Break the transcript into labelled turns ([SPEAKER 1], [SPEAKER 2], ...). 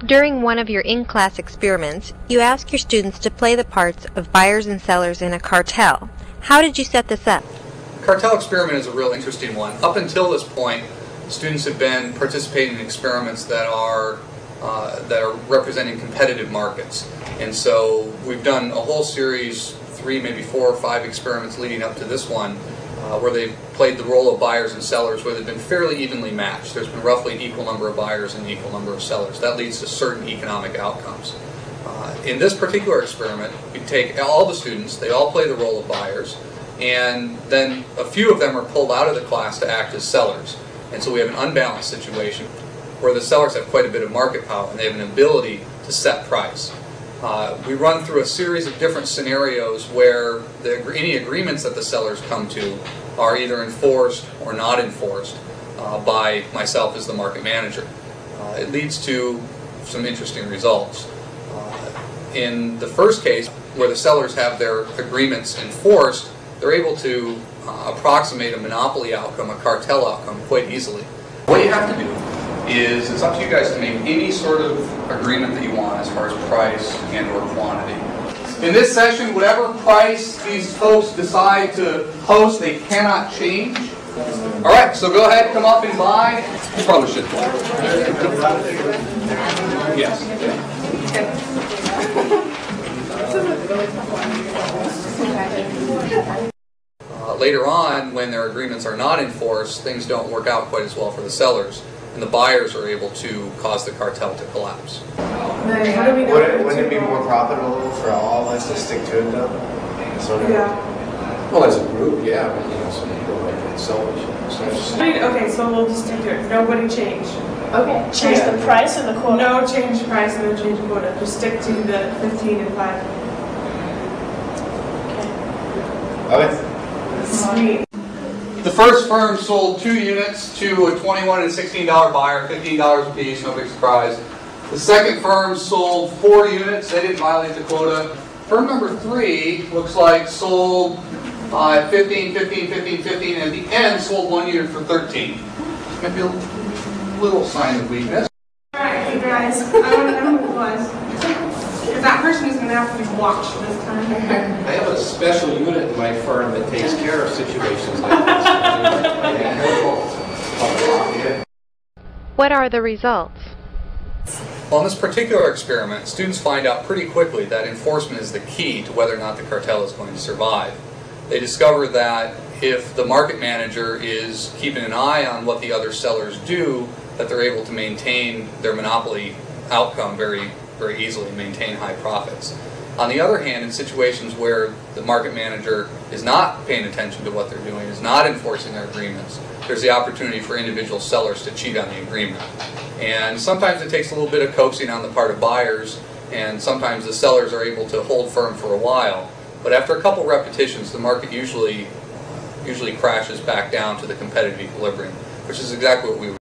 [SPEAKER 1] During one of your in-class experiments, you ask your students to play the parts of buyers and sellers in a cartel. How did you set this up?
[SPEAKER 2] The cartel experiment is a real interesting one. Up until this point, students have been participating in experiments that are representing competitive markets. And so we've done a whole series, 3, maybe 4 or 5 experiments leading up to this one, where they've played the role of buyers and sellers, where they've been fairly evenly matched. There's been roughly an equal number of buyers and an equal number of sellers. That leads to certain economic outcomes. In this particular experiment, we take all the students, they all play the role of buyers, and then a few of them are pulled out of the class to act as sellers. And so we have an unbalanced situation where the sellers have quite a bit of market power and they have an ability to set price. We run through a series of different scenarios where any agreements that the sellers come to are either enforced or not enforced by myself as the market manager. It leads to some interesting results. In the first case, where the sellers have their agreements enforced, they're able to approximate a monopoly outcome, a cartel outcome, quite easily. What you have to do is, it's up to you guys to make any sort of agreement that you want as far as price and or quantity. In this session, whatever price these folks decide to post, they cannot change. Alright, so go ahead, come up and buy. You probably should. Yes. Later on, when their agreements are not enforced, things don't work out quite as well for the sellers, and the buyers are able to cause the cartel to collapse.
[SPEAKER 3] How do we know? Wouldn't it be more profitable for all of us to stick to it, though?
[SPEAKER 4] Well, as a group, yeah, but you know, some people like it selfish.
[SPEAKER 5] Okay, so we'll just stick to it. Nobody change.
[SPEAKER 6] Okay. Change the price and the quota.
[SPEAKER 5] No change the price and no change the quota. Just stick to the 15 and 5.
[SPEAKER 3] Okay.
[SPEAKER 5] Sweet.
[SPEAKER 2] The first firm sold 2 units to a $21 and $16 buyer, $15 a piece, no big surprise. The second firm sold 4 units. They didn't violate the quota. Firm number 3 looks like sold 15, 15, 15, 15, and at the end sold 1 unit for 13. Maybe a little sign of weakness.
[SPEAKER 5] Alright, hey guys, I want to know who it was. Because that person is going to have to be watched this time.
[SPEAKER 4] I have a special unit in my firm that takes care of situations like this.
[SPEAKER 1] What are the results?
[SPEAKER 2] Well, in this particular experiment, students find out pretty quickly that enforcement is the key to whether or not the cartel is going to survive. They discover that if the market manager is keeping an eye on what the other sellers do, that they're able to maintain their monopoly outcome very easily, maintain high profits. On the other hand, in situations where the market manager is not paying attention to what they're doing, is not enforcing their agreements, there's the opportunity for individual sellers to cheat on the agreement. And sometimes it takes a little bit of coaxing on the part of buyers, and sometimes the sellers are able to hold firm for a while. But after a couple repetitions, the market usually crashes back down to the competitive equilibrium, which is exactly what we